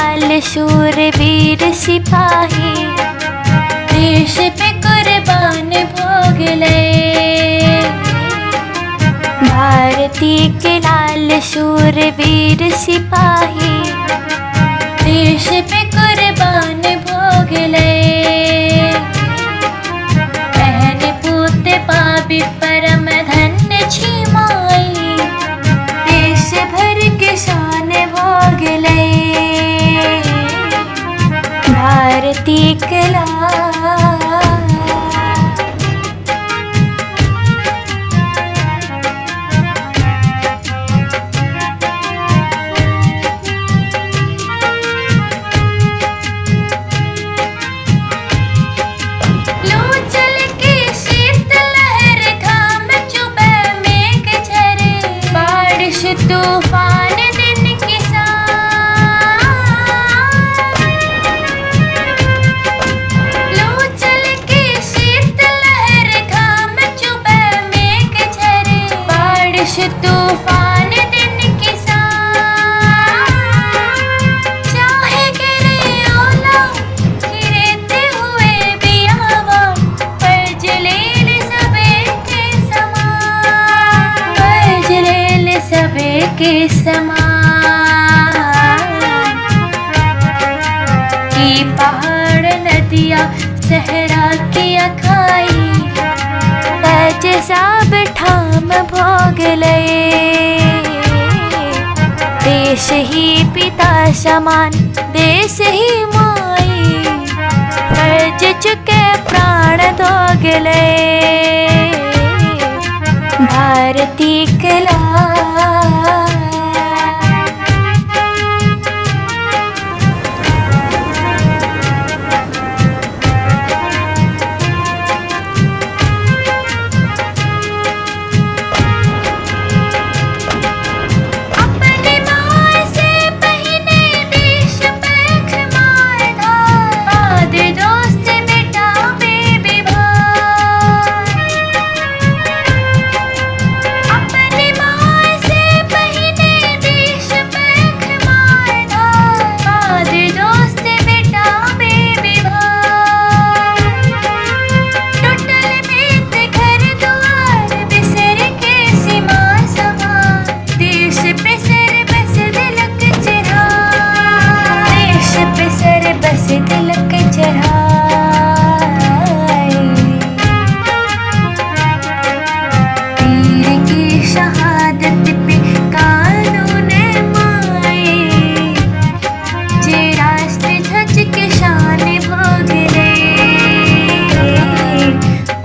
लाल शूरवीर सिपाही देश पे कुर्बान हो गए। भारती के लाल शूरवीर सिपाही देश पे कुर्बान हो गए। बहन पूत पापी परम धन्य छिमाई देश भर के शान हो गए। भारती के लाल तूफान दिन किसान लू चल के शीत लहर घाम चुबे मेघ झरे बारिश तूफान दिन किसान चाहे गिरे ओला गिरते हुए भी हवा कर्ज ले सबे के समान कर्ज ले सबे के समान की पहाड़ नदियाँ सहरा की अखाई तज सब ठाम भोगले। देश ही पिता समान देश ही माई कर्ज चुके प्राण दोगले। भारती के लाल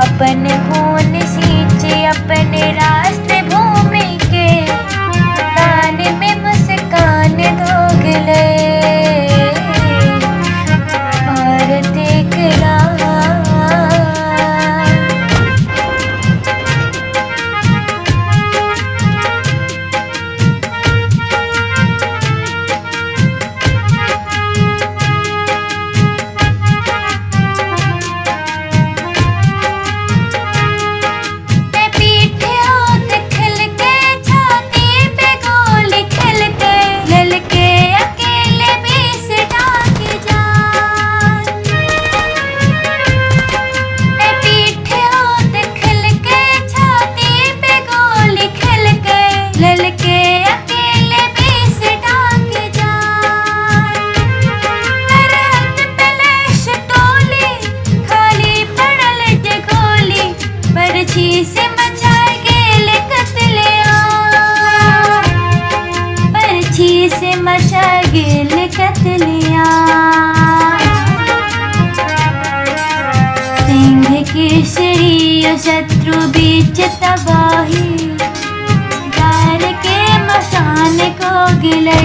अपन खून सींचे अपने राष्ट्र भूमि के कान में मुस्कान दोगले। भारती के लाल से मचा गेल कत्लेआम पर्ची से मचा गेल कत्लेआम। सिंह केसरी शत्रु बीच तबाही गार के मसान को गिले।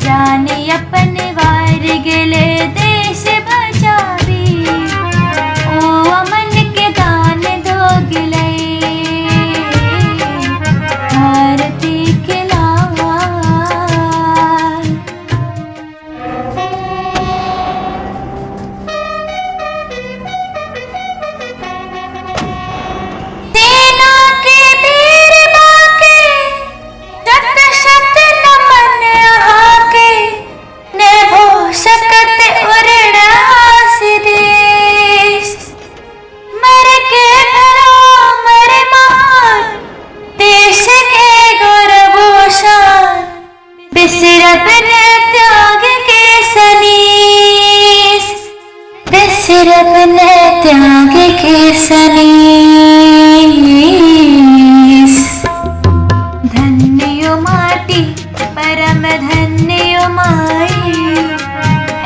जान अपन वार गिले देश बचावी अमन के दान दोगले। भारती के लाल सेना के वीर बाके दशरथ ने त्याग के सनीस, दशरथ ने त्याग के सनीस। धन्यो माटी परम धन्यो माई,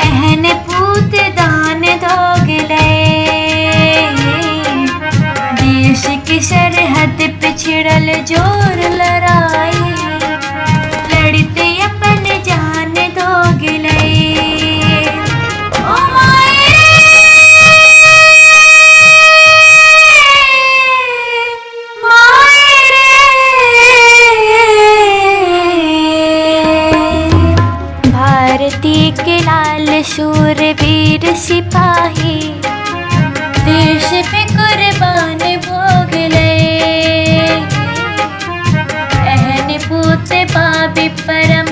एहन पूत दान दोगले। देश की सरहद पे छिड़ल जोर लड़ाई, लड़ते अपन जान दोगले। ओ माए भारती के लाल शूरवीर सिपाही, देश पे कुर्बान भोगले। एहन पूत बाबी परम